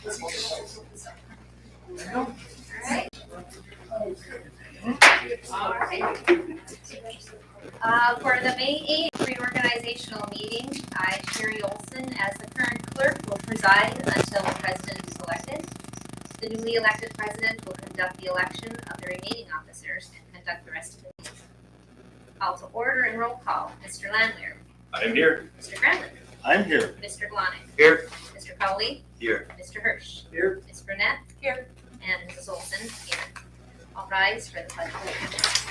For the May 8th reorganizational meeting, I, Sherry Olson, as the current clerk, will preside until the president is elected. The newly elected president will conduct the election of the remaining officers and conduct the rest of the meeting. Call to order and roll call. Mr. Landwehr. I am here. Mr. Granlund. I'm here. Mr. Glonick. Here. Mr. Cowley. Here. Mr. Hirsch. Here. Ms. Burnett. Here. And Mrs. Olson here. All rise for the pledge of allegiance.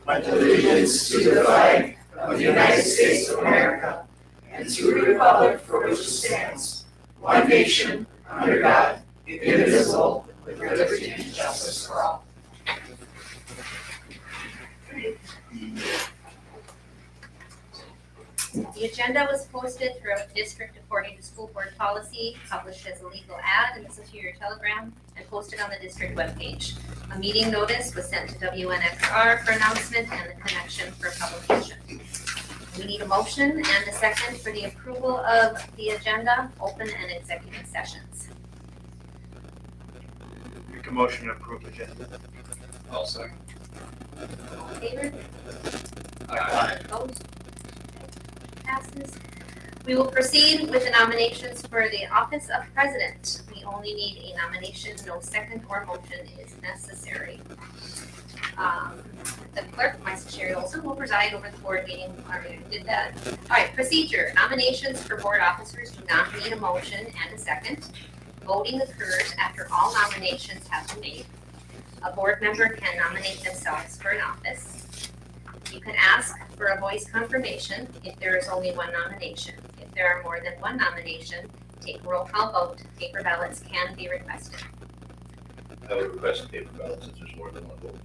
Pledge allegiance to the flag of the United States of America and to the republic for which it stands, one nation, under God, indivisible, with liberty and justice for all. The agenda was posted throughout the district according to school board policy, published as a legal ad in the Superior Telegram, and posted on the district webpage. A meeting notice was sent to WNXR for announcement and the connection for publication. We need a motion and a second for the approval of the agenda, open and executive sessions. Make a motion to approve agenda. I'll second. All in favor? Aye. Opposed? Passes. We will proceed with the nominations for the office of president. We only need a nomination, no second or motion is necessary. The clerk, myself, Sherry Olson, will preside over the board meeting. I already did that. All right, procedure. Nominations for board officers do not need a motion and a second. Voting occurs after all nominations have been made. A board member can nominate themselves for an office. You can ask for a voice confirmation if there is only one nomination. If there are more than one nomination, take a roll call vote. Paper ballots can be requested. I would request a paper ballot since there's more than one vote.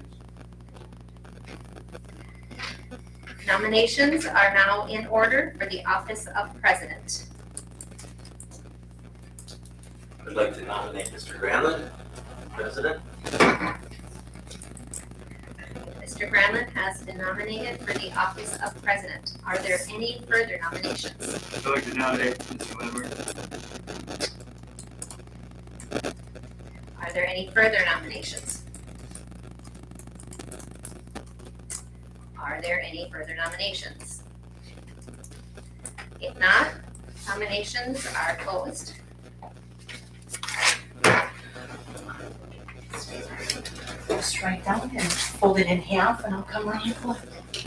Nominations are now in order for the office of president. I'd like to nominate Mr. Granlund, President. Mr. Granlund has been nominated for the office of president. Are there any further nominations? I'd like to nominate Mr. Landwehr. Are there any further nominations? Are there any further nominations? If not, nominations are closed. Just write down and fold it in half and I'll come around and collect it.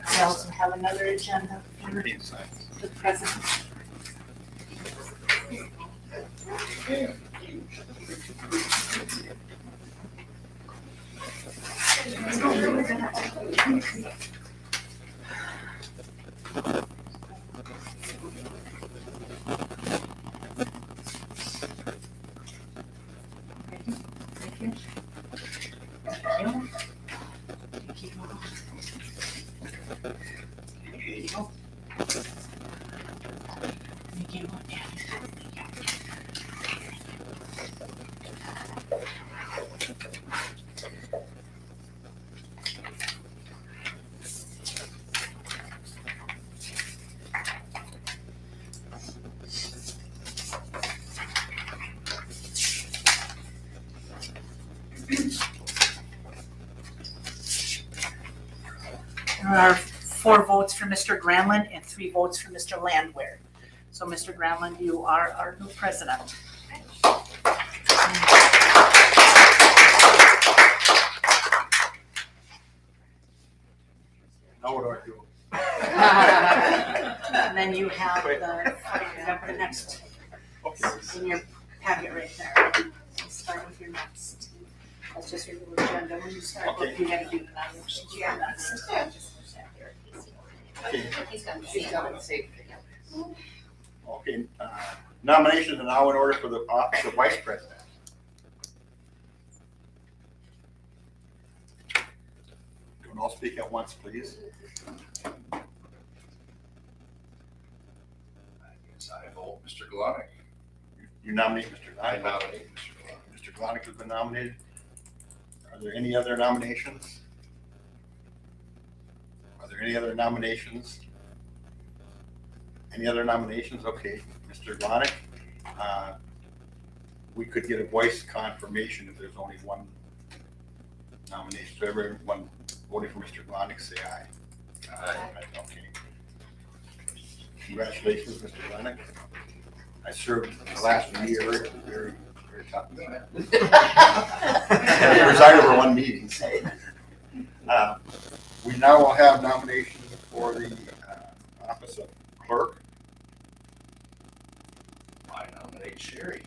I also have another agenda for the president. There are 4 votes for Mr. Granlund and 3 votes for Mr. Landwehr. So Mr. Granlund, you are our new president. Now what do I do? And then you have the next in your packet right there. Let's start with your next. That's just your little agenda. When you start, you gotta do the nominations. Yeah, that's Okay, nominations are now in order for the office of vice president. Don't all speak at once, please. I guess I vote Mr. Glonick. You nominate Mr. I Glonick. nominate Mr. Glonick. Mr. Glonick has been nominated. Are there any other nominations? Are there any other nominations? Any other nominations? Okay, Mr. Glonick. We could get a voice confirmation if there's only one nomination. So everyone voting for Mr. Glonick, say aye. Aye. Okay. Congratulations, Mr. Glonick. I served the last year, very tough. I presided over one meeting. We now will have nominations for the office of clerk. I nominate Sherry.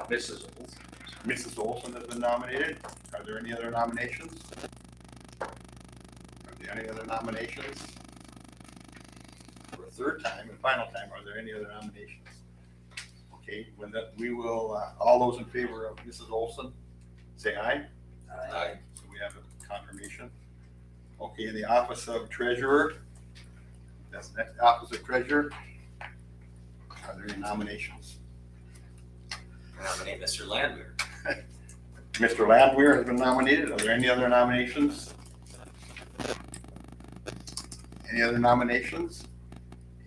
Mrs. Olson. Mrs. Olson has been nominated. Are there any other nominations? Are there any other nominations? For a third time and final time, are there any other nominations? Okay, we will, all those in favor of Mrs. Olson, say aye. Aye. So we have a confirmation. Okay, the office of treasurer, that's the next office of treasurer. Are there any nominations? Nominate Mr. Landwehr. Mr. Landwehr has been nominated. Are there any other nominations? Any other nominations?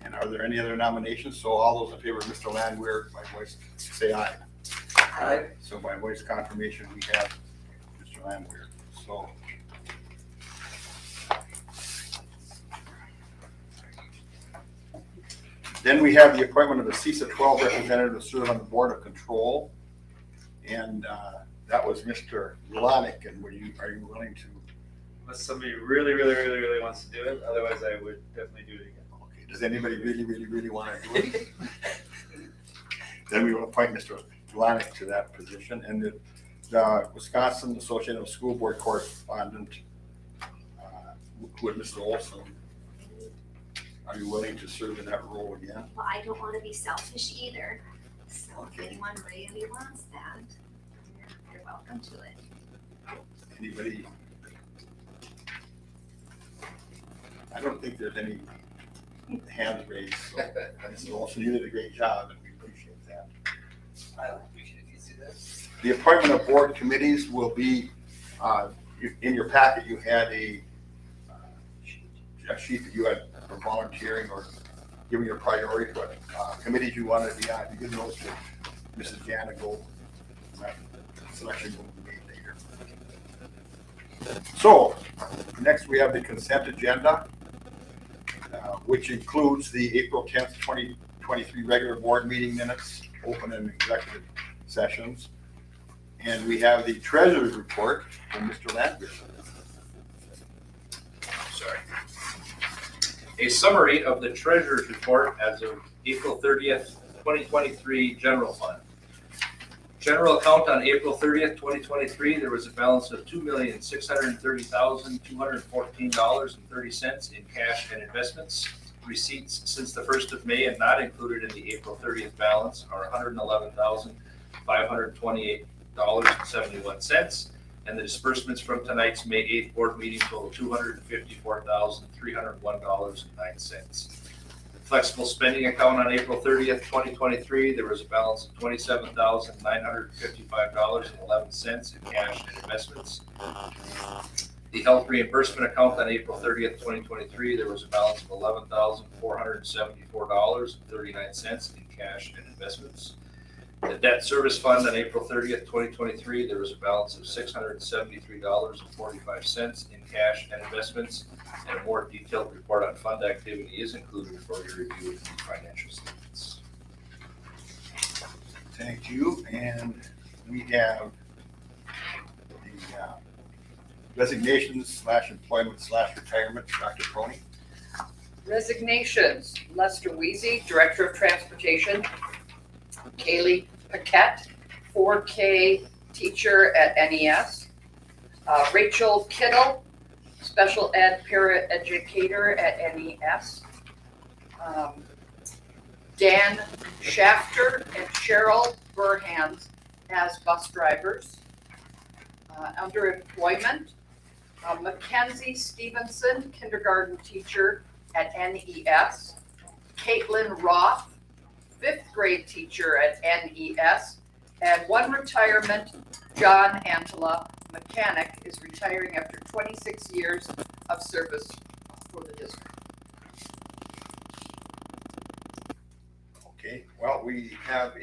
And are there any other nominations? So all those in favor of Mr. Landwehr, by voice, say aye. Aye. So by voice confirmation, we have Mr. Landwehr. So then we have the appointment of the CISA 12 representative to serve on the Board of Control. And that was Mr. Glonick. And are you willing to? Unless somebody really wants to do it, otherwise I would definitely do it again. Okay, does anybody really want to do it? Then we will appoint Mr. Glonick to that position. And the Wisconsin Association of School Board correspondent, with Mr. Olson, are you willing to serve in that role again? Well, I don't want to be selfish either. So if Okay. anyone really wants that, you're welcome to it. Anybody? I don't think there's any hands raised. So Mr. Olson, you did a great job and we appreciate that. I appreciate you see that. The appointment of board committees will be, in your packet, you had a sheet that you had for volunteering or giving your priority to what committees you wanted to be on. You give those to Mrs. Janigo. That selection will be made later. So, next we have the consent agenda, which includes the April 10th, 2023 regular board meeting minutes, open and executive sessions. And we have the treasurer's report from Mr. Landwehr. Sorry. A summary of the treasurer's report as of April 30th, 2023 general fund. General account on April 30th, 2023, there was a balance of $2,630,214.30 in cash and investments. Receipts since the 1st of May and not included in the April 30th balance are $111,528.71. And the disbursements from tonight's May 8th board meeting total $254,301.09. Flexible spending account on April 30th, 2023, there was a balance of $27,955.11 in cash and investments. The health reimbursement account on April 30th, 2023, there was a balance of $11,474.39 in cash and investments. The debt service fund on April 30th, 2023, there was a balance of $673.45 in cash and investments, and a more detailed report on fund activity is included for your review of the financial statements. Thank you. And we have the resignations / employment / retirement. Dr. Coney. Resignations, Lester Weezy, Director of Transportation. Kaylee Paquette, 4K teacher at NES. Rachel Kittle, special ed paraeducator at NES. Dan Shafter and Cheryl Burhans as bus drivers. Under employment, Mackenzie Stevenson, kindergarten teacher at NES. Caitlin Roth, 5th grade teacher at NES, and one retirement, John Antela, mechanic, is retiring after 26 years of service for the district. Well, we have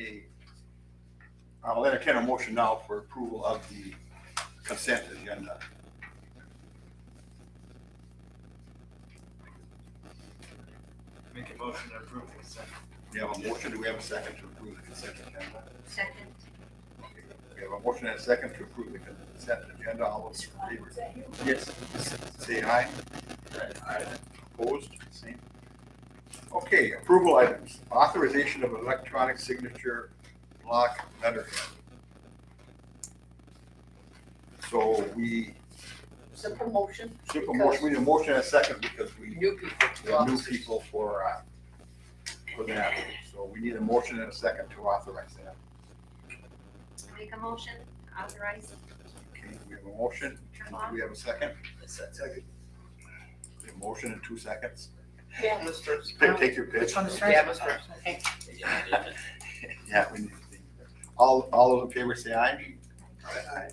I'll entertain a motion now for approval of the consent agenda. Make a motion to approve the consent. We have a motion, do we have a second to approve the consent agenda? Second. Okay. We have a motion and a second to approve the consent agenda, all those in favor, Yes. say aye. Aye. Opposed, same. Okay, approval items, authorization of electronic signature block letterhead. So Simple motion. simple motion, we need a motion and a second because we New people we to have new officers. people for that. So we need a motion and a second to authorize that. Make a motion, authorize. Okay, we have a motion, do we have a second? Second. We have a motion in 2 seconds. Dan was first. Take your pitch. Dan was first. Okay. Yeah, we need to think. All those in favor say aye. Aye.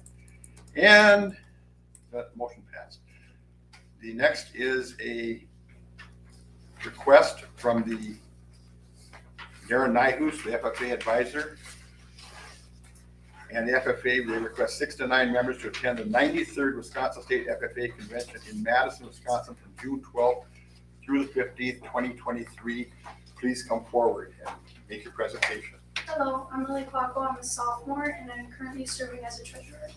And that motion passed. The next is a request from the Darren Nyhus, the FFA advisor. And the FFA, they request 6 to 9 members to attend the 93rd Wisconsin State FFA Convention in Madison, Wisconsin from June 12th through the 15th, 2023. Please come forward and make your presentation. Hello, I'm Lily Quacko. I'm a sophomore and I'm currently serving as a treasurer.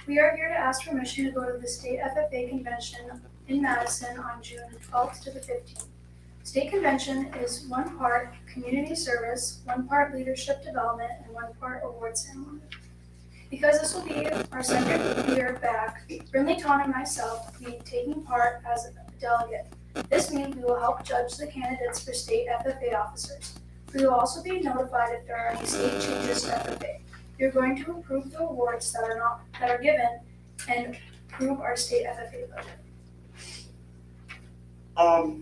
We are here to ask permission to go to the State FFA Convention in Madison on June 12th to the 15th. State Convention is one part community service, one part leadership development, and one part award ceremony. Because this will be our second year back, Brinley Ton and myself will be taking part as a delegate. This means we will help judge the candidates for state FFA officers. We will also be notified if there are any state changes to FFA. We are going to approve the awards that are given and approve our state FFA budget.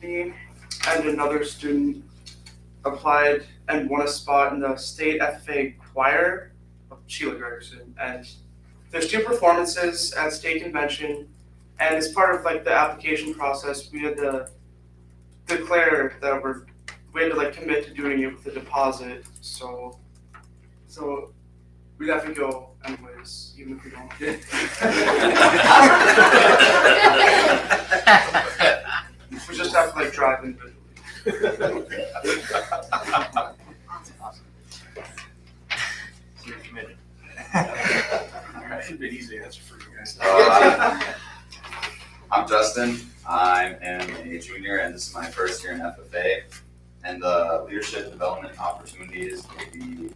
Me and another student applied and won a spot in the state FFA choir of Sheila Gregerson. And there's 2 performances at state convention, and as part of like the application process, we had to declare that we had to like commit to doing it with a deposit. So we'd have to go anyways, even if we don't. We just have to like drive individually. You're committed. Should be an easy answer for you guys. I'm Justin. I am a junior, and this is my first year in FFA. And the leadership development opportunities will be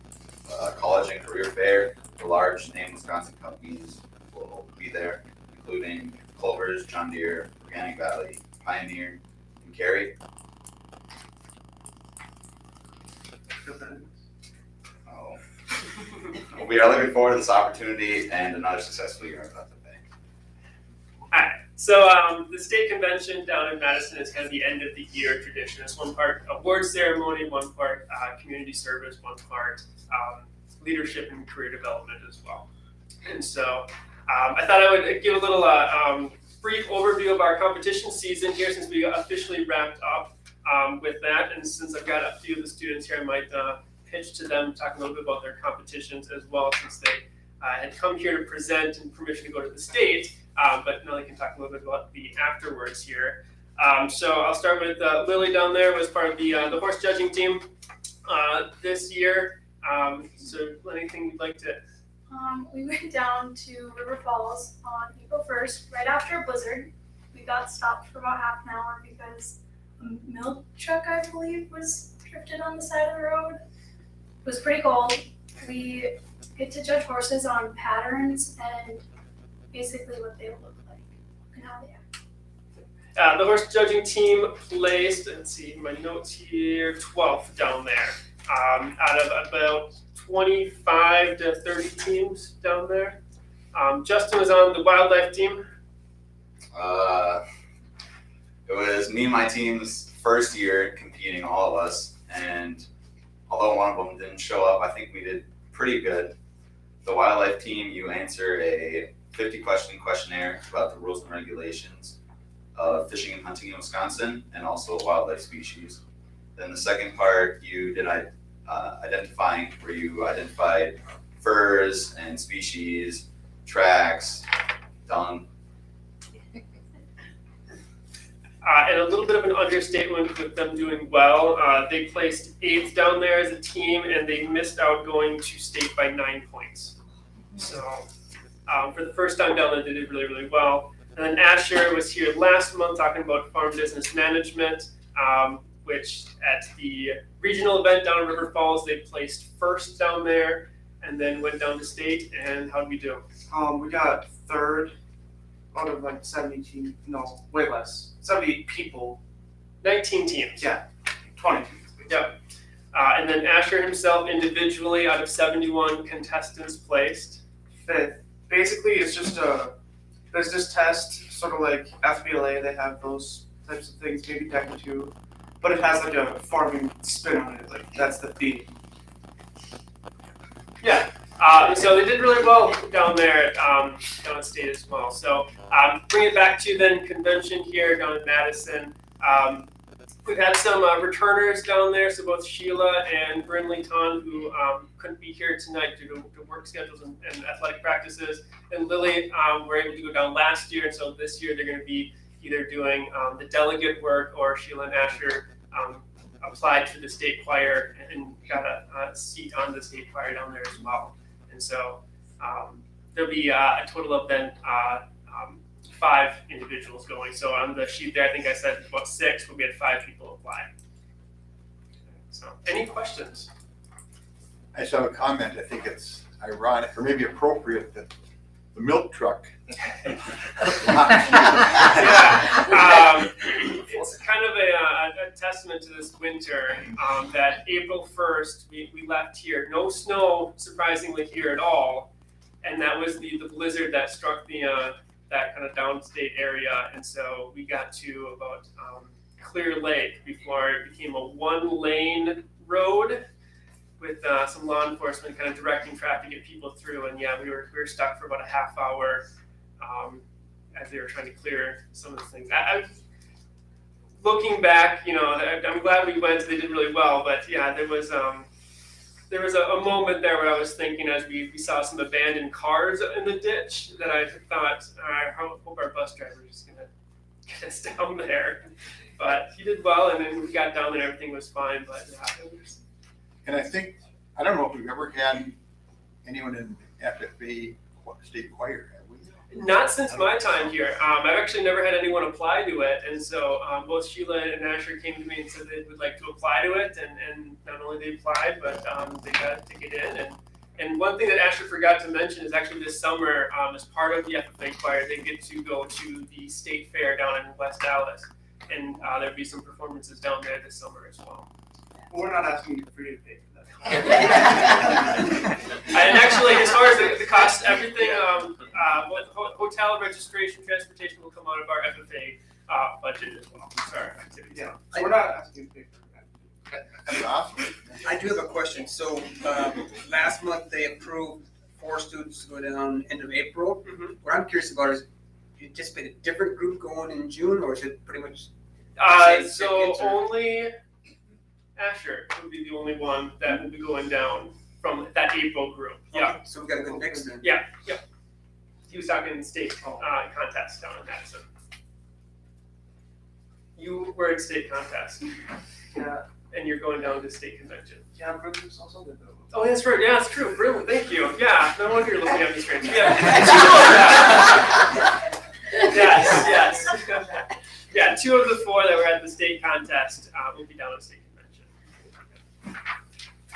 college and career fair. The large name Wisconsin companies will be there, including Culver's, John Deere, Organic Valley, Pioneer, and Carey. Oh. We are looking forward to this opportunity and another successful year of FFA. So the state convention down in Madison is kind of the end of the year tradition. It's one part award ceremony, one part community service, one part leadership and career development as well. And so I thought I would give a little brief overview of our competition season here since we officially wrapped up with that. And since I've got a few of the students here, I might pitch to them, talk a little bit about their competitions as well, since they had come here to present and permission to go to the state. But Nelly can talk a little bit about the afterwards here. So I'll start with Lily down there, was part of the horse judging team this year. So anything you'd like to? We went down to River Falls on April 1st, right after a blizzard. We got stopped for about half an hour because a milk truck, I believe, was drifted on the side of the road. It was pretty cold. We get to judge horses on patterns and basically what they look like and how they act. The horse judging team placed, let's see my notes here, 12th down there, out of about 25 to 30 teams down there. Justin was on the wildlife team. It was me and my team's first year competing, all of us, and although one of them didn't show up, I think we did pretty good. The wildlife team, you answer a 50-question questionnaire about the rules and regulations of fishing and hunting in Wisconsin and also wildlife species. Then the second part, you did identifying, where you identified furs and species, tracks, dung. And a little bit of an understatement with them doing well. They placed 8th down there as a team, and they missed out going to state by 9 points. So for the first time down there, they did really, really well. And then Asher was here last month talking about farm business management, which at the regional event down in River Falls, they placed 1st down there, and then went down to state. And how did we do? We got 3rd out of like 70, no, way less, 70 people, 19 teams. yeah, 20 people. Yep. And then Asher himself individually out of 71 contestants placed. 5th. Basically, it's just there's this test, sort of like FBLA, they have those types of things, maybe DECA too, but it has like a farming spin on it, like that's the theme. Yeah. So they did really well down there down at state as well. So bring it back to then convention here down in Madison. We've had some returners down there, so both Sheila and Brinley Ton, who couldn't be here tonight due to work schedules and athletic practices, and Lily were able to go down last year, and so this year they're going to be either doing the delegate work, or Sheila and Asher applied to the state choir and got a seat on the state choir down there as well. And so there'll be a total of then 5 individuals going. So on the sheet there, I think I said about 6, but we had 5 people apply. So any questions? I just have a comment. I think it's ironic or maybe appropriate that the milk truck. Yeah, it's kind of a testament to this winter that April 1st, we left here. No snow, surprisingly, here at all. And that was the blizzard that struck that kind of downstate area. And so we got to about Clear Lake before it became a 1-lane road with some law enforcement kind of directing traffic to get people through. And yeah, we were stuck for about a half hour as they were trying to clear some of the things. Looking back, I'm glad we went. They did really well, but yeah, there was a moment there where I was thinking, as we saw some abandoned cars in the ditch, that I thought, I hope our bus driver is going to get us down there. But he did well, and then we got down there, everything was fine. But yeah, it was. And I don't know if we've ever had anyone in FFA state choir, have we? Not since my time here. I've actually never had anyone apply to it, and so both Sheila and Asher came to me and said they would like to apply to it, and not only they applied, but they got a ticket in. And one thing that Asher forgot to mention is actually this summer, as part of the FFA choir, they get to go to the state fair down in West Dallas, and there'll be some performances down there this summer as well. We're not asking you for free to pay for that. And actually, as far as the cost, everything, hotel registration, transportation will come out of our FFA budget as well. Sorry, activities. Yeah, so we're not asking you to pay for that. That's awesome. I do have a question. So last month they approved 4 students to go down end of April. Mm-hmm. What I'm curious about is, you anticipate a different group going in June, or is it pretty much? So only Asher would be the only one that will be going down from that April group. Yeah. Okay, so we got a good mix then. Yeah. Yep. He was talking state contest down in Madison. You were at state contest. Yeah. And you're going down to state convention. Yeah, Brooklyn's also good though. Oh, that's right. Yeah, that's true. Brilliant. Thank you. Yeah. No wonder you're looking at me strange. Yeah. Yes. Yeah. 2 of the 4 that were at the state contest will be down at state convention.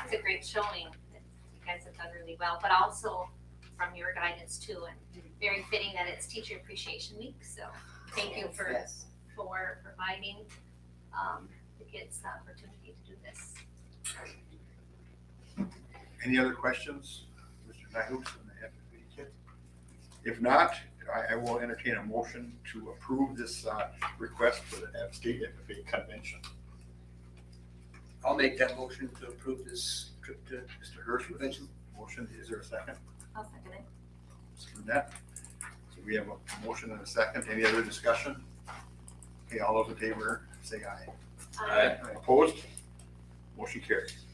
It's a great showing. You guys have done really well, but also from your guidance too, and very fitting that it's Teacher Appreciation Week. So thank you for providing the kids the opportunity to do this. Any other questions, Mr. Nahus and the FFA kid? If not, I will entertain a motion to approve this request for the state FFA convention. I'll make that motion to approve this trip to Mr. Hirsch, convention. motion, is there a second? I'll second it. Mr. Burnett. So we have a motion and a second. Any other discussion? Okay, all those in favor, say aye. Aye. Opposed? Motion carries.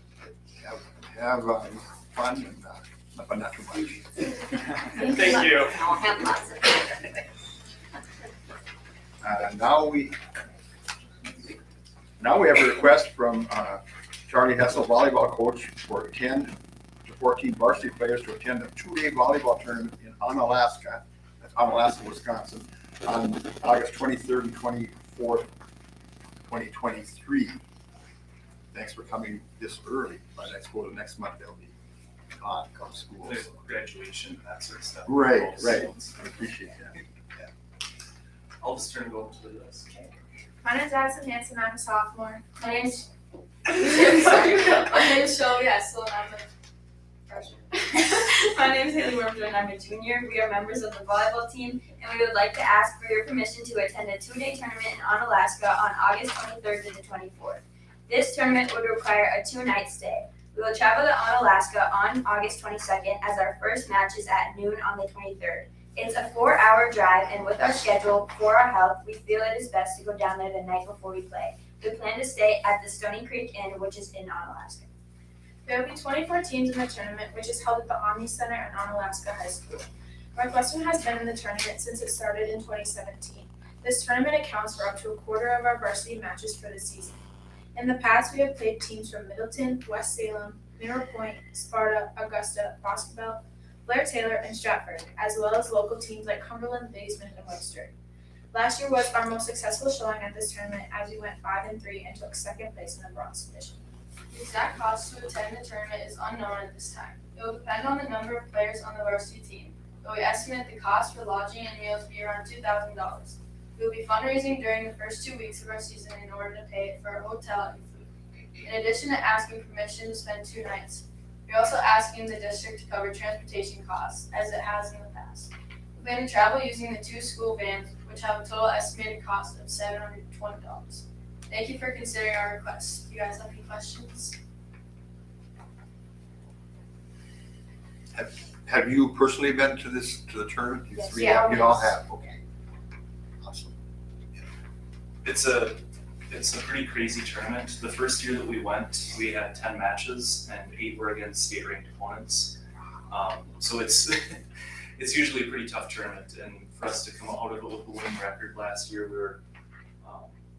have fun and, but not too much. Thank you. I'll have lots of fun. Now we have a request from Charlie Hessel, volleyball coach, for 10 to 14 varsity players to attend a 2-day volleyball tournament in Onalaska, that's Onalaska, Wisconsin, on August 23rd and 24th, 2023. Thanks for coming this early, but I suppose next month they'll be on come school. There's graduation, that sort of stuff. Right. I appreciate that. I'll just turn it over to this. My name's Addison Hanson, I'm a sophomore. My name's Shelby Hessel and I'm a freshman. My name is Haley Wormjoy and I'm a junior. We are members of the volleyball team and we would like to ask for your permission to attend a 2-day tournament in Onalaska on August 23rd to the 24th. This tournament would require a 2-night stay. We will travel to Onalaska on August 22nd as our first match is at noon on the 23rd. It's a 4-hour drive, and with our schedule, for our health, we feel it is best to go down there the night before we play. We plan to stay at the Stony Creek Inn, which is in Onalaska. There will be 24 teams in the tournament, which is held at the Omni Center in Onalaska High School. Northwestern has been in the tournament since it started in 2017. This tournament accounts for up to a quarter of our varsity matches for the season. In the past, we have played teams from Middleton, West Salem, Mineral Point, Sparta, Augusta, Boscobel, Blair Taylor, and Stratford, as well as local teams like Cumberland, Basement, and Webster. Last year was our most successful showing at this tournament as we went 5-3 and took second place in the bronze division. The exact cost to attend the tournament is unknown at this time. It will depend on the number of players on the varsity team, but we estimate the cost for lodging and meals to be around $2,000. We will be fundraising during the first 2 weeks of our season in order to pay for our hotel and food. In addition to asking permission to spend 2 nights, we're also asking the district to cover transportation costs, as it has in the past. We plan to travel using the 2 school vans, which have a total estimated cost of $720. Thank you for considering our requests. Do you guys have any questions? Have you personally been to the tournament? You Yes. three Yeah. have? You all have, okay. Awesome. It's a pretty crazy tournament. The first year that we went, we had 10 matches and 8 were against state ranked opponents. So it's it's usually a pretty tough tournament, and for us to come out of it with a winning record last year,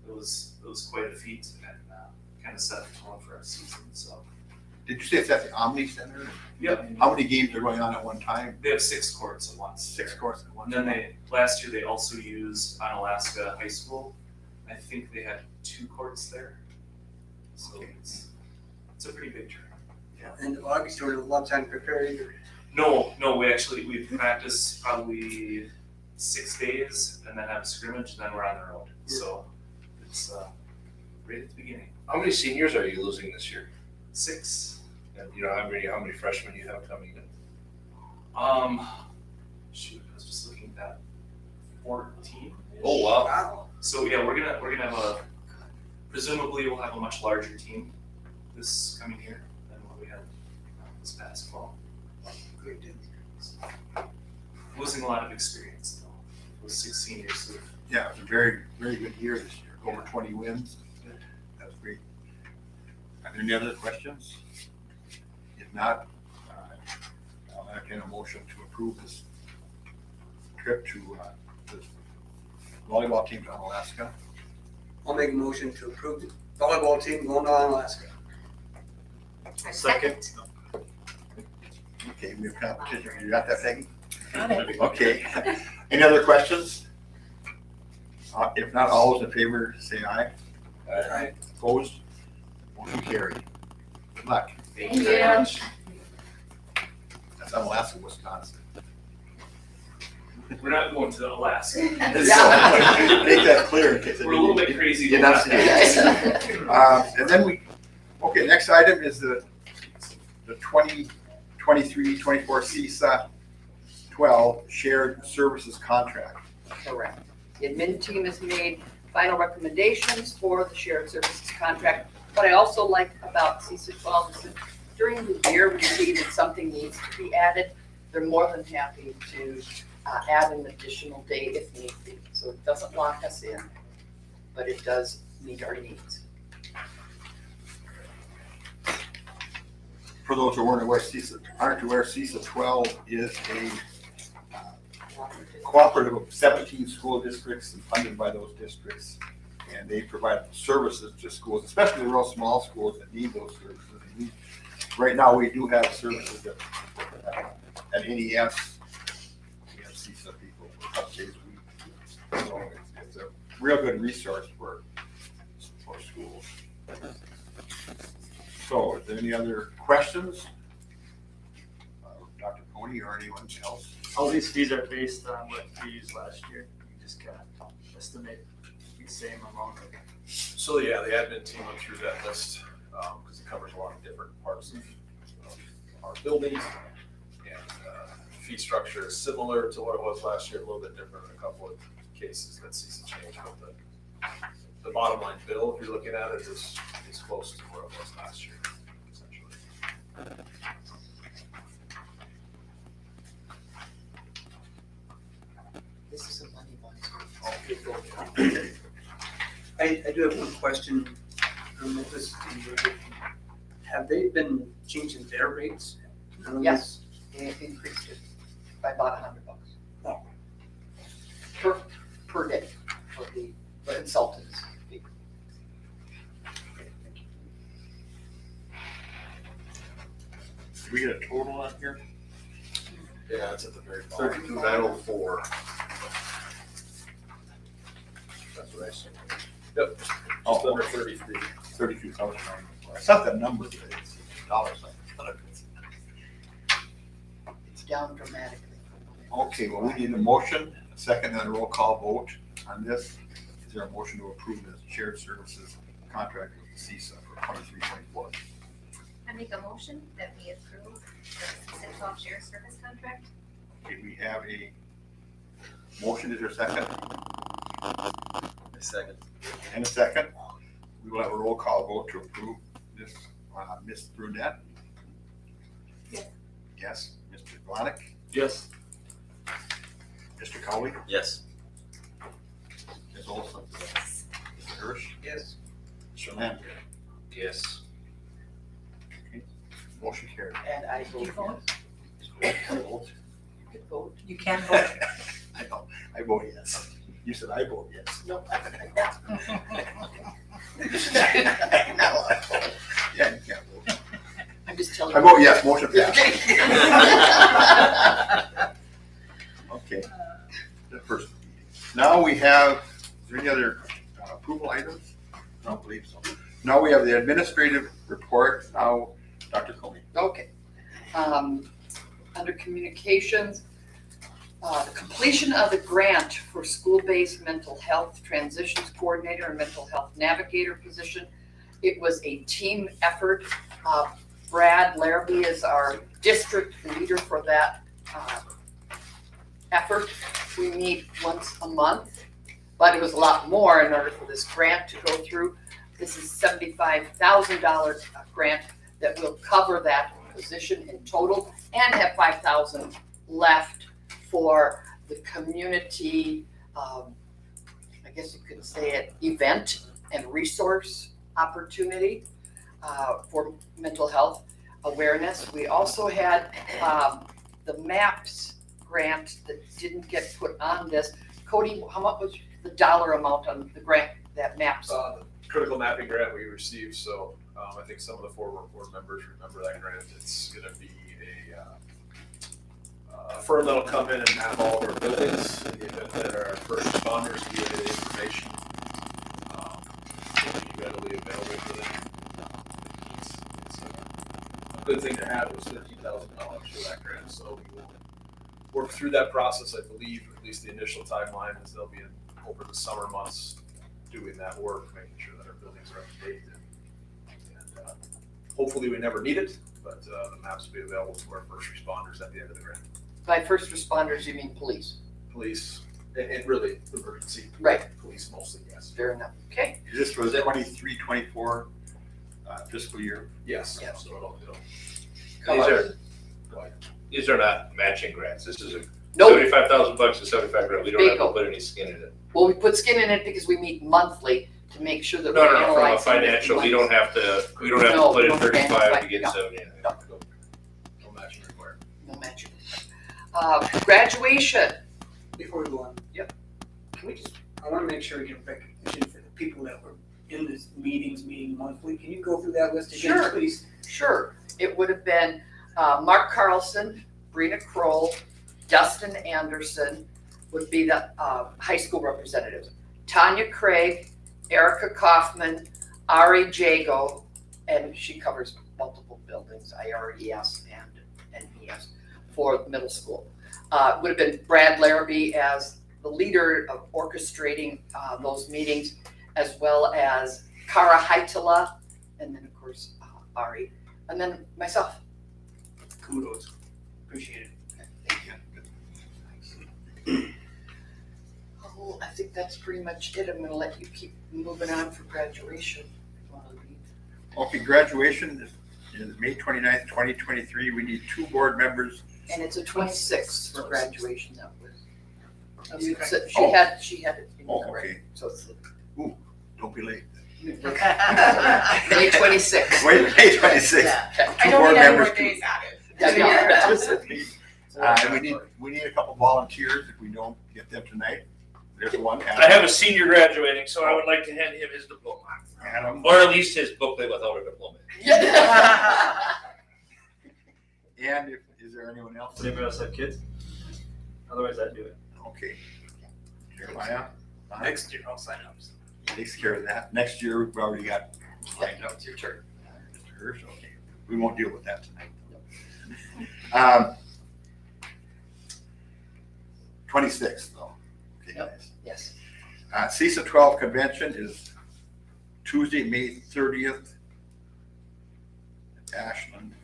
it was quite a feat and kind of set the tone for our season. So. Did you say it's at the Omni Center? Yep. How many games are going on at one time? They have 6 courts at once. 6 courts at once. And then last year they also used Onalaska High School. I think they had 2 courts there. So it's a pretty big tournament. End of August, or a lot of time to prepare either. No, we practice probably 6 days and then have a scrimmage and then we're on the road. So it's right at the beginning. How many seniors are you losing this year? 6. And you know how many freshmen you have coming in? Shoot, I was just looking at that. 14. Oh wow. Wow. So yeah, we're gonna have presumably we'll have a much larger team this coming year than what we had this past fall. Great. Losing a lot of experience though. Those 6 seniors who Yeah, it was a very, very good year this year, over 20 wins. That was great. Are there any other questions? If not, I'll entertain a motion to approve this trip to the volleyball team to Alaska. I'll make a motion to approve the volleyball team going to Alaska. Second. Okay, we have competition. You got that, Peggy? Got it. Okay. Any other questions? If not, all those in favor say aye. Aye. Opposed? Motion carried. Good luck. thank you very much. That's Alaska, Wisconsin. We're not going to Alaska. Make that clear in case We're a little bit crazy. You're not serious. And then okay, next item is the 2023-24 CISA 12 shared services contract. Correct. The admin team has made final recommendations for the shared services contract. What I also like about CISA 12 is that during the year, we see that something needs to be added. They're more than happy to add an additional day if need be. So it doesn't lock us in, but it does meet our needs. For those who aren't aware, CISA 12 is a cooperative of 17 school districts and funded by those districts. And they provide services to schools, especially the real small schools that need those services. And right now, we do have services at NES. We have CISA people for updates. So it's a real good resource for schools. So, is there any other questions? Dr. Coney or anyone else? All these fees are based on what we used last year. You just kind of estimate the same amount. So yeah, the admin team went through that list, because it covers a lot of different parts of our buildings. And fee structure is similar to what it was last year, a little bit different in a couple of cases that sees a change, but the bottom line bill, if you're looking at it, is close to where it was last year, essentially. This is a money one. I do have one question. With this, have they been changing their rates? Yes, they increased it by about $100. Per day for the consultants. Did we get a total on here? Yeah, it's at the very bottom. 32,904. That's what I said. Yep, just under 33. 32,000. I saw that number, but it's dollars. It's down dramatically. Okay, well, we need a motion, a second, and a roll call vote on this. Is there a motion to approve the shared services contract with the CISA for 23-24? I make a motion that we approve the CISA 12 shared service contract. Okay, we have a motion, is there a second? A second. And a second. We will have a roll call vote to approve this. Ms. Brunette? Yes. Yes. Mr. Glonick? Yes. Mr. Cowley? Yes. Ms. Olson? Yes. Mr. Hirsch? Yes. Mr. Lamb? Yes. Motion carried. And I vote Vote. You can vote. You can vote. I know, I vote yes. You said I vote yes. No. Yeah, you can't vote. I'm just telling I you. vote yes, motion passed. Okay. The first meeting. Now we have, is there any other approval items? I don't believe so. Now we have the administrative report. Now, Dr. Coney. Okay. Under communications, the completion of the grant for school-based mental health transitions coordinator and mental health navigator position. It was a team effort. Brad Larrabee is our district leader for that effort. We meet once a month, but it was a lot more in order for this grant to go through. This is $75,000 grant that will cover that position in total and have $5,000 left for the community, I guess you could say it, event and resource opportunity for mental health awareness. We also had the MAPS grant that didn't get put on this. Cody, how much was the dollar amount on the grant that MAPS? The critical mapping grant we received, so I think some of the former board members remember that grant. It's gonna be a firm that'll come in and map all of our buildings in the event that our first responders need any information. It'll be readily available for them. It's a good thing to have. It was $15,000 for that grant, so we will work through that process. I believe, at least the initial timeline is they'll be in over the summer months doing that work, making sure that our buildings are up to date. And hopefully we never need it, but the maps will be available to our first responders at the end of the grant. By first responders, you mean police? Police, and really emergency. Right. Police mostly, yes. Fair enough. Okay. Is this for the 23-24 fiscal year? Yes. Yeah. So it'll These are not matching grants. This is a Nope. $75,000 to 75 grand. We don't have to put any skin in it. Well, we put skin in it because we meet monthly to make sure that No, we're from a analyzing. financial, we don't have to No, put in don't 35 to get no. 70. won't mention. Graduation. Before we go on. Yep. Can we just, I wanna make sure we get recognition for the people that were in this meeting monthly. Can you go through that list again, Sure. please? Sure. It would have been Mark Carlson, Brina Kroll, Dustin Anderson would be the high school representatives. Tanya Craig, Erica Kaufman, Ari Jago, and she covers multiple buildings, IRES and ES for the middle school. Would have been Brad Larrabee as the leader of orchestrating those meetings, as well as Kara Haitala, and then of course Ari, and then myself. Kudos. Appreciate it. Oh, I think that's pretty much it. I'm gonna let you keep moving on for graduation. Okay, graduation is May 29th, 2023. We need 2 board members. And it's a 26th for graduation that was. You Okay. said she had it in Oh, there, right? okay. So it's Ooh, don't be late. May 26th. Wait, May 26th. Okay. Two board members. Yeah. And we need a couple volunteers if we don't get them tonight. There's one. I have a senior graduating, so I would like to hand him his diploma. Adam. Or at least his booklet without a diploma. And is there anyone else? Does anybody else have kids? Otherwise, I'd do it. Okay. Jeremiah? Next year, I'll sign up. Takes care of that. Next year, we've already got lined up. It's your turn. Mr. Hirsch, okay. We won't deal with that tonight. 26th though. Okay, guys. Yes. CISA 12 convention is Tuesday, May 30th. Ashland.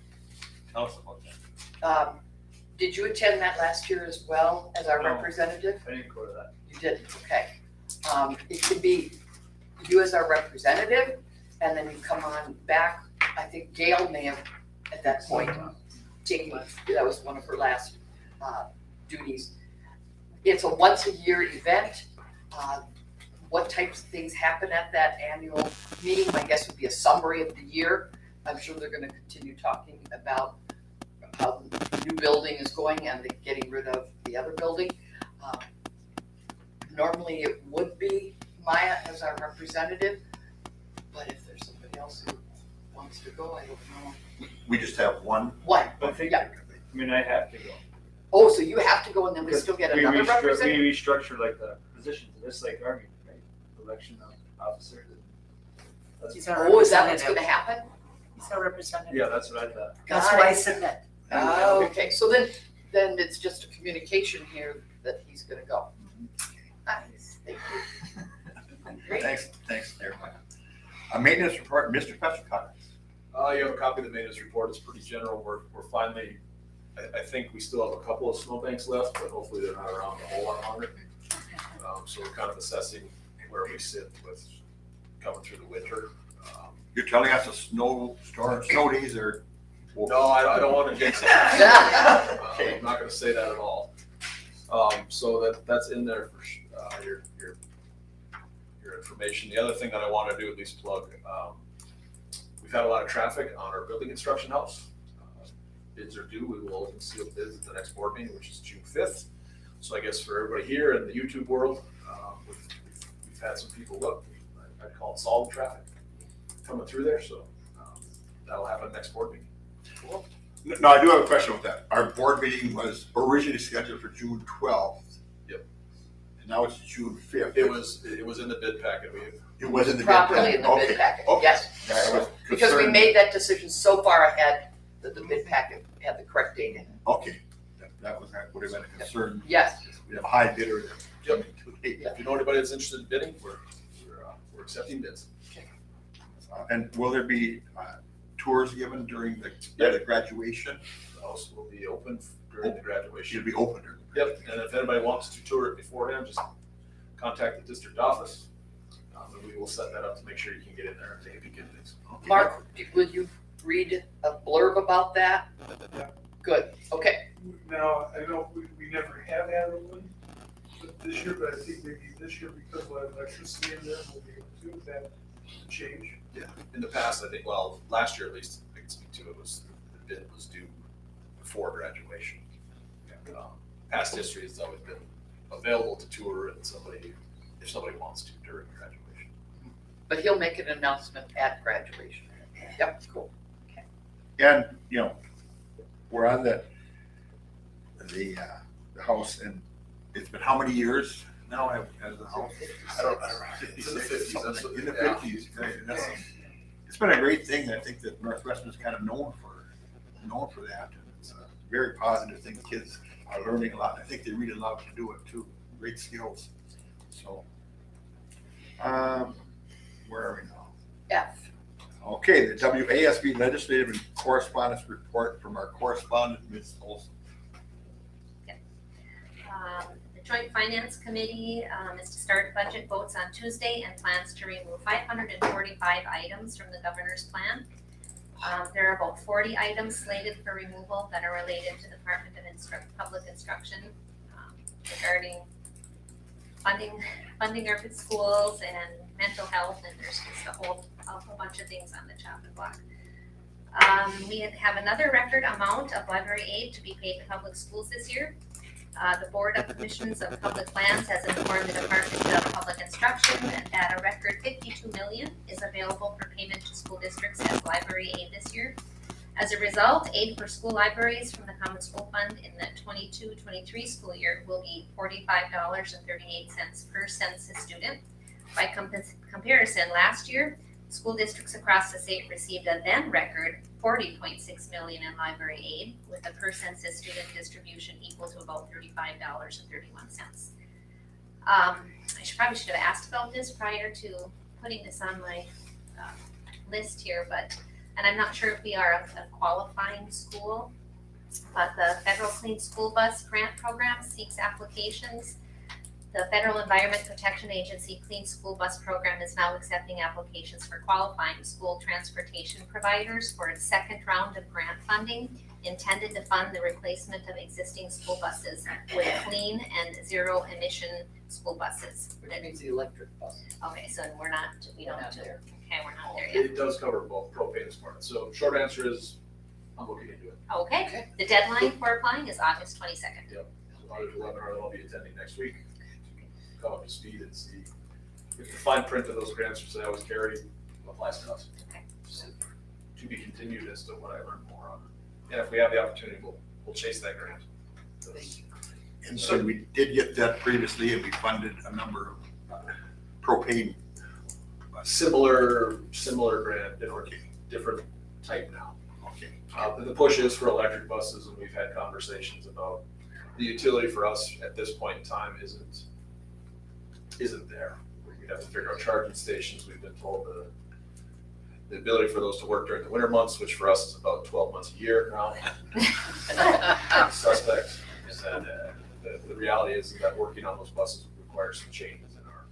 Tell us about that. Did you attend that last year as well as our No. representative? I didn't go to that. You did, okay. It could be you as our representative, and then you come on back. I think Gail may have, at that point, taken, that was one of her last duties. It's a once-a-year event. What types of things happen at that annual meeting? My guess would be a summary of the year. I'm sure they're gonna continue talking about how the new building is going and the getting rid of the other building. Normally it would be Maya as our representative, but if there's somebody else who wants to go, I don't know. We just have one. One, I think, yeah. I mean, I have to go. Oh, so you have to go and then we still get another representative? We restructured like the positions, just like Army, right? Election of officers. He's our Oh, is that what's representative. gonna happen? He's our representative. Yeah, that's what I thought. That's Got why I it. submit. Okay, so then it's just a communication here that he's gonna go. Nice, thank you. Great. Thanks, Jeremiah. A maintenance report, Mr. Pestacott. You have a copy of the maintenance report. It's pretty general. We're finally, I think we still have a couple of snowbanks left, but hopefully they're not around a whole lot longer. So we're kind of assessing where we sit with coming through the winter. You're telling us a snow days are. No, I don't want to jinx it. Okay. I'm not going to say that at all. So that's in there for your information. The other thing that I want to do, at least plug, we've had a lot of traffic on our building construction house. Bids are due. We will open sealed bids at the next board meeting, which is June 5th. So I guess for everybody here in the YouTube world, we've had some people look. I'd call it solid traffic coming through there. So that'll happen next board meeting. Cool. No, I do have a question with that. Our board meeting was originally scheduled for June 12th. Yep. And now it's June 5th. It was in the bid packet. It was in the bid Properly packet. in the bid Okay. packet, Okay. yes. Yeah, I was Because we concerned. made that decision so far ahead that the bid packet had the correct date in it. Okay, that would have been a concern. Yes. We have a high bidder there. Yep. If you know anybody that's interested in bidding, we're accepting bids. And will there be tours given during the graduation? The house will be open during the graduation. It'll be open during. Yep, and if anybody wants to tour it beforehand, just contact the district office. And we will set that up to make sure you can get in there and take a peek at things. Mark, will you read a blurb about that? Good, okay. Now, I know we never have had one this year, but I think maybe this year because we'll have electricity in there, we'll be able to, that change. Yeah, in the past, I think, well, last year at least, I can speak to it, was the bid was due before graduation. Past history has always been available to tour and if somebody wants to during graduation. But he'll make an announcement at graduation. Yep, cool. And, we're on the house, and it's been how many years now as a house? I don't know. It's in the 50s. That's what, In the yeah. 50s, right, and it's been a great thing. I think that Northwestern is kind of known for that. And it's a very positive thing. Kids are learning a lot. I think they really love to do it too. Great skills. So, where are we now? F. Okay, the WASB Legislative and Correspondence Report from our correspondent, Ms. Olson. The Joint Finance Committee is to start budget votes on Tuesday and plans to remove 545 items from the governor's plan. There are about 40 items slated for removal that are related to the Department of Public Instruction regarding funding our schools and mental health, and there's just a whole bunch of things on the chopping block. We have another record amount of library aid to be paid to public schools this year. The Board of Commissions of Public Lands has informed the Department of Public Instruction that a record $52 million is available for payment to school districts as library aid this year. As a result, aid for school libraries from the Common School Fund in the 22-23 school year will be $45.38 per census student. By comparison, last year, school districts across the state received a then record $40.6 million in library aid, with a per census student distribution equal to about $35.31. I probably should have asked about this prior to putting this on my list here, and I'm not sure if we are a qualifying school, but the Federal Clean School Bus Grant Program seeks applications. The Federal Environment Protection Agency Clean School Bus Program is now accepting applications for qualifying school transportation providers for its second round of grant funding intended to fund the replacement of existing school buses with clean and zero emission school buses. Which means the electric bus. Okay, so we don't not there. Okay, we're not there yet. It does cover both propane and smart. So short answer is, I'm looking into it. Okay, the deadline for applying is August 22nd. Yep. So there's a webinar that I'll be attending next week. Come up to speed and see if the fine print of those grants, which I always carry, applies to us. Okay. So, to be continued as to what I learn more on. And if we have the opportunity, we'll chase that grant. And so we did get that previously, and we funded a number of propane. Similar grant, different type now. Okay. The push is for electric buses, and we've had conversations about the utility for us at this point in time isn't there. We'd have to figure out charging stations. We've been told the ability for those to work during the winter months, which for us is about 12 months a year now. Suspect. And the reality is that working on those buses requires some changes in our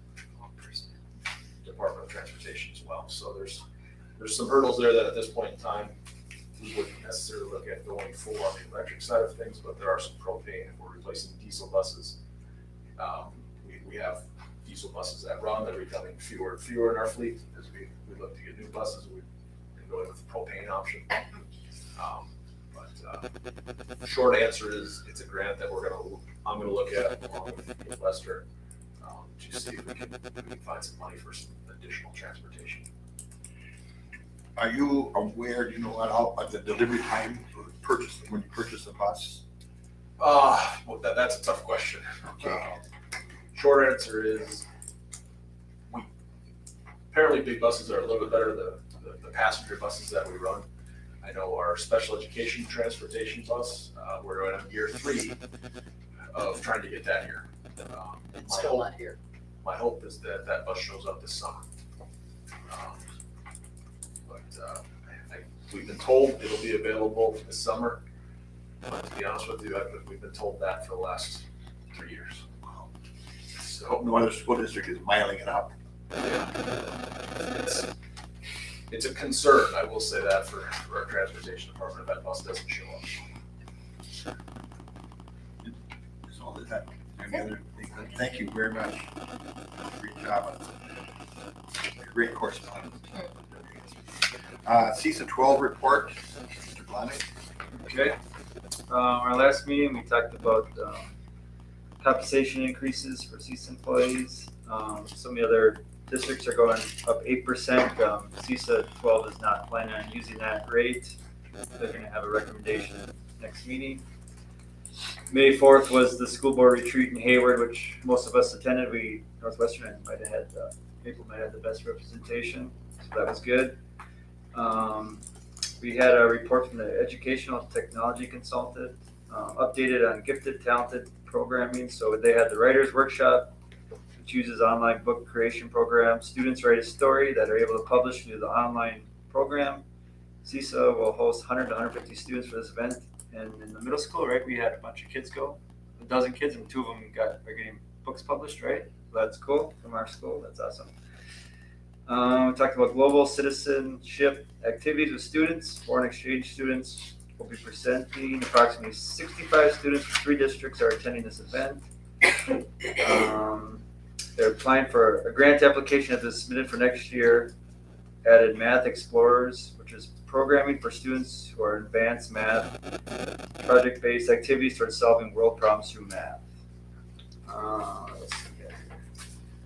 Department of Transportation as well. So there's some hurdles there that at this point in time we wouldn't necessarily look at going for on the electric side of things, but there are some propane if we're replacing diesel buses. We have diesel buses that run, they're becoming fewer and fewer in our fleet as we look to get new buses. We've been going with the propane option. The short answer is it's a grant that I'm gonna look at along with Lester to see if we can find some money for some additional transportation. Are you aware, do you know at all of the delivery time for when you purchase a bus? Well, that's a tough question. Okay. Short answer is, apparently big buses are a little bit better than the passenger buses that we run. I know our special education transportation bus, we're going on year 3 of trying to get that here. It's still not here. My hope is that that bus shows up this summer. We've been told it'll be available this summer. But to be honest with you, we've been told that for the last 3 years. So No other school district is miling it up. it's a concern, I will say that, for our transportation department, if that bus doesn't show up. That's all that. Any other things? Thank you very much. Great job. Great correspondence. CISA 12 report, Mr. Blahnik. Okay. Our last meeting, we talked about compensation increases for CISA employees. Some of the other districts are going up 8%. CISA 12 is not planning on using that rate. They're gonna have a recommendation next meeting. May 4th was the school board retreat in Hayward, which most of us attended. Northwestern might have had, Maple might have the best representation, so that was good. We had a report from the educational technology consultant, updated on gifted, talented programming. So they had the writers workshop, which uses online book creation program. Students write a story that are able to publish through the online program. CISA will host 100 to 150 students for this event. And in the middle school, right, we had a bunch of kids go, a dozen kids, and 2 of them are getting books published, right? That's cool from our school. That's awesome. We talked about global citizenship activities with students. Foreign exchange students will be presenting. Approximately 65 students from 3 districts are attending this event. They're applying for a grant application that is submitted for next year. Added Math Explorers, which is programming for students who are in advanced math, project-based activities towards solving world problems through math. Let's see here.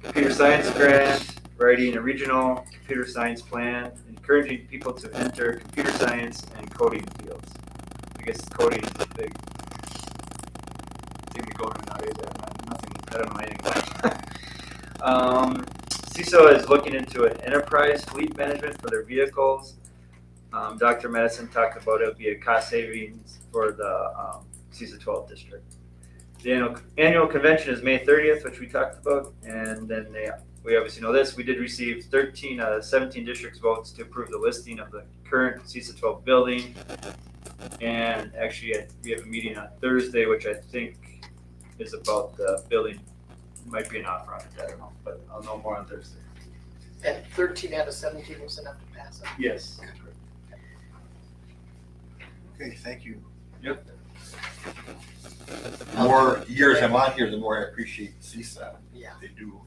Computer science grant, writing a regional computer science plan, encouraging people to enter computer science and coding fields. I guess coding is a big thing to go to nowadays. I don't know anything about it. CISO is looking into an enterprise fleet management for their vehicles. Dr. Madison talked about it would be a cost savings for the CISA 12 district. The annual convention is May 30th, which we talked about, and then we obviously know this. We did receive 13 out of 17 districts votes to approve the listing of the current CISA 12 building. And actually, we have a meeting on Thursday, which I think is about the building. Might be an offer on it, I don't know, but I'll know more on Thursday. And 13 out of 17 was enough to pass it. Yes. Okay, thank you. Yep. The more years I'm on here, the more I appreciate CISA. Yeah. They do.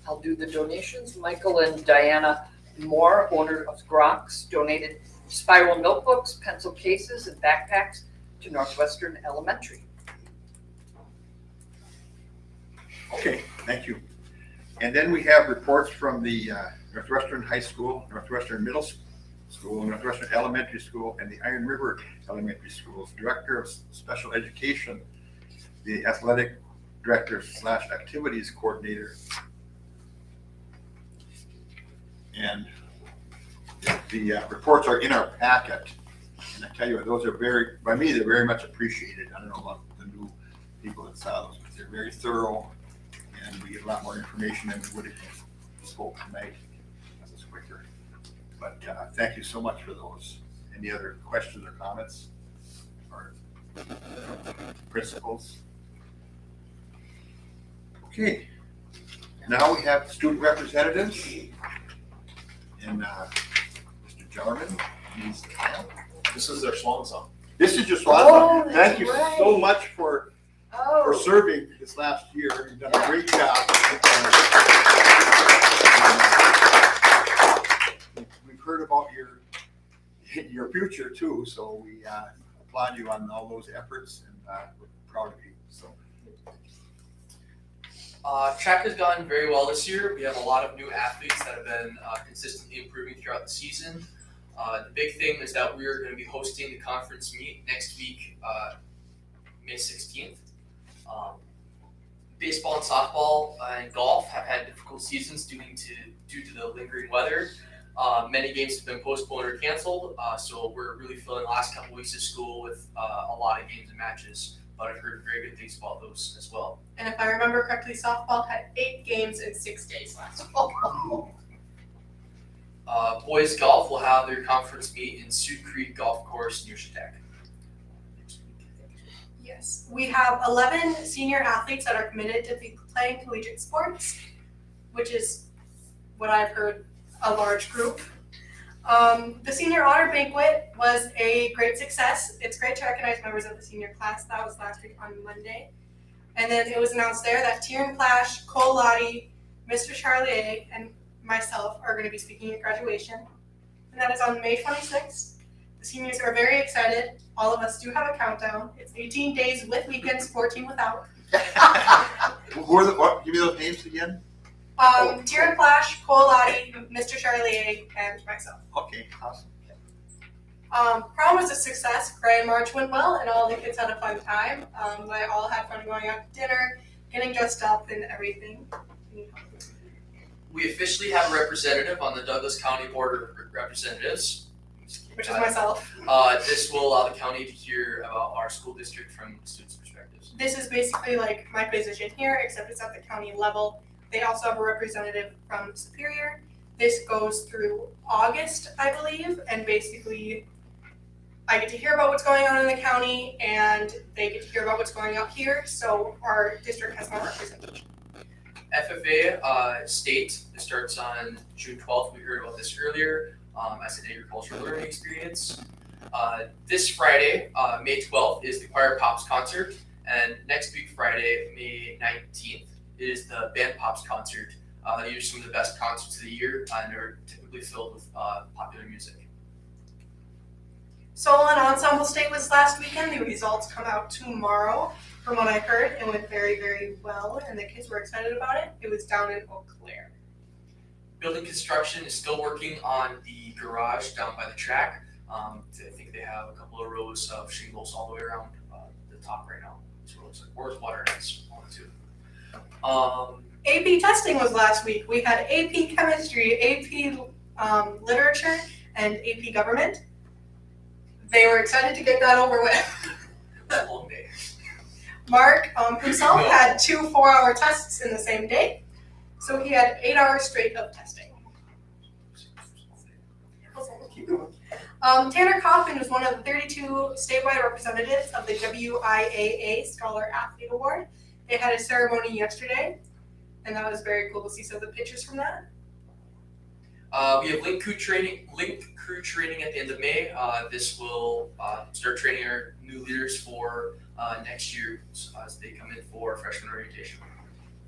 I'll do the donations. Michael and Diana Moore, owner of Groks, donated spiral notebooks, pencil cases, and backpacks to Northwestern Elementary. Okay, thank you. And then we have reports from the Northwestern High School, Northwestern Middle School, Northwestern Elementary School, and the Iron River Elementary Schools. Director of Special Education, the Athletic Director / Activities Coordinator. And the reports are in our packet. And I tell you, those are by me, they're very much appreciated. I don't know about the new people that saw those, but they're very thorough. And we get a lot more information than we would have spoke tonight. This is quicker. But thank you so much for those. Any other questions or comments or principles? Okay. Now we have student representatives. And Mr. Jarman, this is their swan song. This is your swan song. Thank you so much for serving this last year. You've done a great job. We've heard about your future too, so we applaud you on all those efforts, and we're proud of you. So. Track has gone very well this year. We have a lot of new athletes that have been consistently improving throughout the season. The big thing is that we are going to be hosting the conference meet next week, May 16th. Baseball and softball and golf have had difficult seasons due to the lingering weather. Many games have been postponed or canceled, so we're really feeling the last couple weeks of school with a lot of games and matches. But I've heard very good things about those as well. And if I remember correctly, softball had 8 games in 6 days last fall. Boys golf will have their conference meet in Sioux Creek Golf Course near Chautauqua. Yes, we have 11 senior athletes that are committed to be playing collegiate sports, which is what I've heard a large group. The senior honor banquet was a great success. It's great to recognize members of the senior class. That was last week on Monday. And then it was announced there that Tieran Plash, Cole Lottie, Mr. Charlie A, and myself are going to be speaking at graduation. And that is on May 26th. The The seniors are very excited. All of us do have a countdown. It's 18 days with weekends, 14 without. Who are the, what, give me those names again? Tira Flash, Cole Lottie, Mr. Charlier, and myself. Okay, awesome. Prom was a success. Grand March went well, and all the kids had a fun time. They all had fun going out to dinner, getting dressed up, and everything. We officially have a representative on the Douglas County Board of Representatives. Which is myself. This will allow the county to hear about our school district from students' perspectives. This is basically like my position here, except it's at the county level. They also have a representative from Superior. This goes through August, I believe, and basically I get to hear about what's going on in the county, and they get to hear about what's going on here, so our district has more representation. FFA state, this starts on June 12th. We heard about this earlier as an agricultural learning experience. This Friday, May 12th, is the Choir Pops concert, and next week, Friday, May 19th, is the Band Pops concert. These are some of the best concerts of the year, and they're typically filled with popular music. Solo and Ensemble State was last weekend. The results come out tomorrow. From what I heard, it went very, very well, and the kids were excited about it. It was down in Eau Claire. Building construction is still working on the garage down by the track. I think they have a couple of rows of shingles all the way around the top right now. So it looks like where's water next on too. AP testing was last week. We had AP Chemistry, AP Literature, and AP Government. They were excited to get that over with. That long day. Mark himself had 2 4-hour tests in the same day, so he had 8 hours straight of testing. Tanner Kaufman was one of the 32 statewide representatives of the WIAA Scholar Athlete Award. They had a ceremony yesterday, and that was very cool to see some of the pictures from that. We have link crew training at the end of May. This will start training our new leaders for next year as they come in for freshman orientation.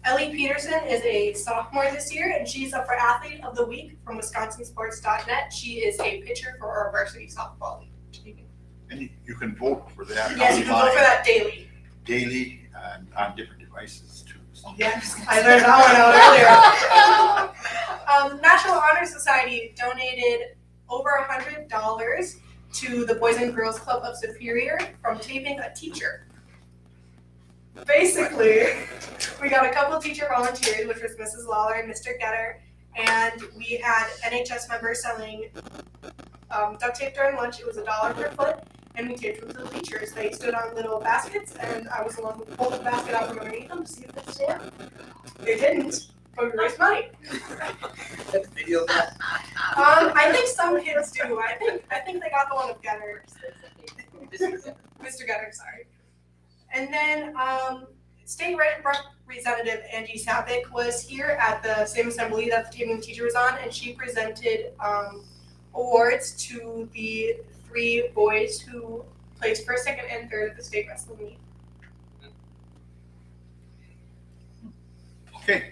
Ellie Peterson is a sophomore this year, and she's up for Athlete of the Week from WisconsinSports.net. She is a pitcher for our varsity softball team. And you can vote for that. Yes, you can vote for that daily. Daily and on different devices too. So. Yes, I learned that one out earlier. National Honor Society donated over $100 to the Boys and Girls Club of Superior from taping a teacher. Basically, we got a couple teacher volunteers, which was Mrs. Lawler and Mr. Getter, and we had NHS members selling duct tape during lunch. It was $1 per foot, and we taped them to the teachers. They stood on little baskets, and I was the one who pulled the basket out from underneath them to see if they'd stand. They didn't, but we raised money. Video of that? I think some kids do. I think they got the one of Getter. Mr. Getter, sorry. And then State Representative Angie Sapik was here at the same assembly that the taping teacher was on, and she presented awards to the 3 boys who placed first, second, and third at the state wrestling meet. Okay.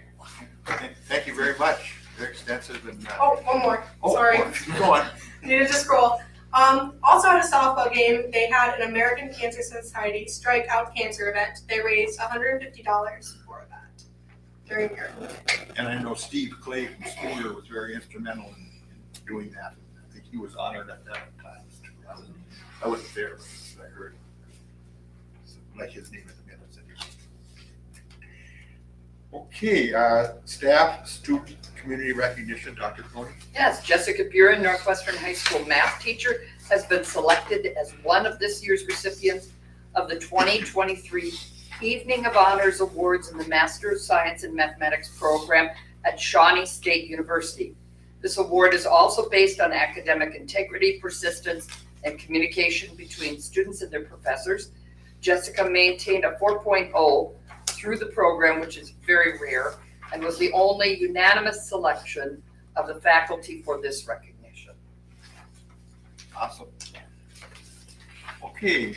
Thank you very much. Very extensive and. Oh, one more. Sorry. Go on. Needed to scroll. Also at a softball game, they had an American Cancer Society Strike Out Cancer event. They raised $150 for that during their event. And I know Steve Clay from Schooler was very instrumental in doing that. I think he was honored at that time. I wasn't there, but I heard. Like his name in the minutes. Okay, staff, student, community recognition, Dr. Coney. Yes, Jessica Buren, Northwestern High School math teacher, has been selected as one of this year's recipients of the 2023 Evening of Honors Awards in the Master of Science in Mathematics program at Shawnee State University. This award is also based on academic integrity, persistence, and communication between students and their professors. Jessica maintained a 4.0 through the program, which is very rare, and was the only unanimous selection of the faculty for this recognition. Awesome. Okay,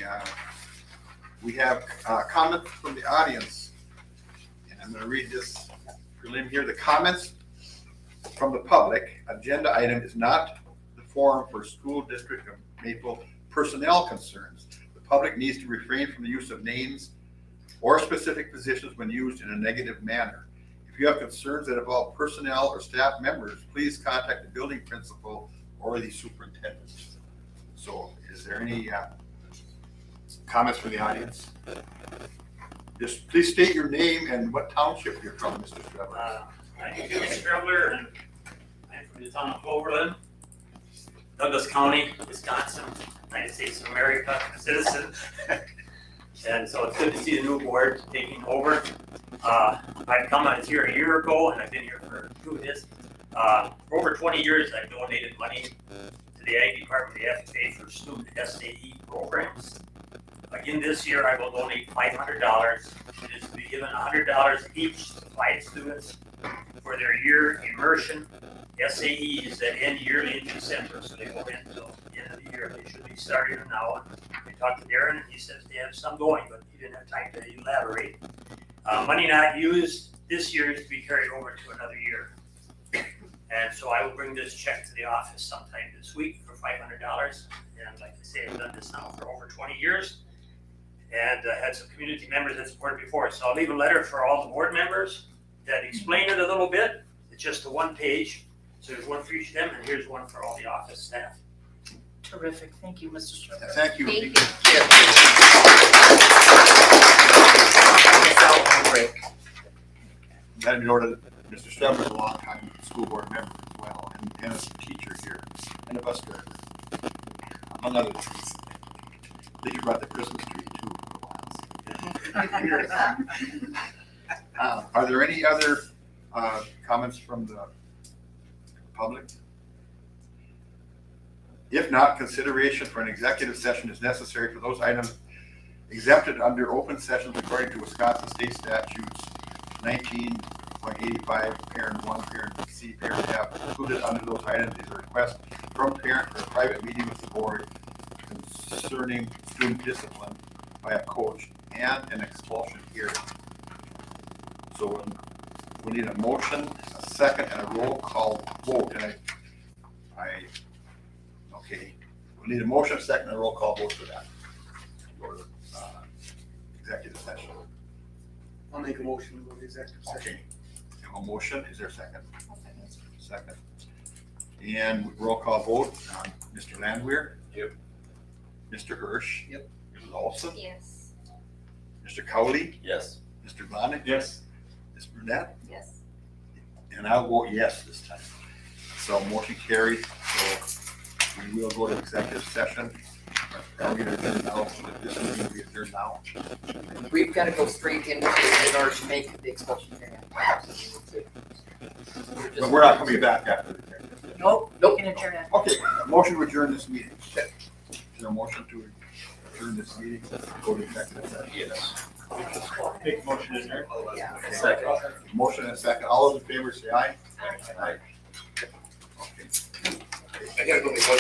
we have comments from the audience. And I'm going to read this prelim here. The comments from the public. Agenda item is not the forum for school district Maple personnel concerns. The public needs to refrain from the use of names or specific positions when used in a negative manner. If you have concerns that involve personnel or staff members, please contact the building principal or the superintendent. So is there any comments from the audience? Just please state your name and what township you're from, Mr. Strebler. I'm Jim Strebler, and I'm from the town of Overland, Douglas County, Wisconsin, United States of America, citizen. And so it's good to see the new board taking over. I've come on here a year ago, and I've been here for 2 years. For over 20 years, I've donated money to the Ag Department of the FFA for student SAE programs. Again, this year I will donate $500. It is to be given $100 each to 5 students for their year immersion. SAE is that end yearly in December, so they go until the end of the year. They should be starting now. I talked to Darren, and he says they have some going, but he didn't have time to elaborate. Money not used this year is to be carried over to another year. And so I will bring this check to the office sometime this week for $500. And like I say, I've done this now for over 20 years. And had some community members that supported before. So I'll leave a letter for all the board members that explain it a little bit. It's just a 1 page. So there's one for each of them, and here's one for all the office staff. Terrific, thank you, Mr. Strebler. Thank you. Let me know that Mr. Strebler is a longtime school board member as well, and a teacher here, and a bus driver, among other things. I think you brought the Christmas tree too for a while. Are there any other comments from the public? If not, consideration for an executive session is necessary for those items exempted under open sessions according to Wisconsin State Statutes 19.85, parent 1, parent C, parent F. Included under those items is a request from parent for a private meeting with the board concerning student discipline by a coach and an expulsion hearing. So we need a motion, a second, and a roll call vote. And okay, we need a motion, a second, and a roll call vote for that. For executive session. I'll make a motion to go to executive session. Okay, we have a motion, is there a second? Second. And roll call vote, Mr. Landwehr? Yep. Mr. Hirsch? Yep. Mrs. Olson? Yes. Mr. Cowley? Yes. Mr. Glonick? Yes. Ms. Brunette? Yes. And I'll vote yes this time. So motion carried, so we will go to executive session. Are we gonna adjourn now? This meeting will be adjourned now. We've got to go straight into it in order to make the expulsion hearing. But we're not coming back after the executive. Nope, you can adjourn it. Okay, motion to adjourn this meeting. Is there a motion to adjourn this meeting? Go to executive session? Yes. Make motion in there. Second. Motion and second. All those in favor say aye. Aye. Okay. I gotta go make one.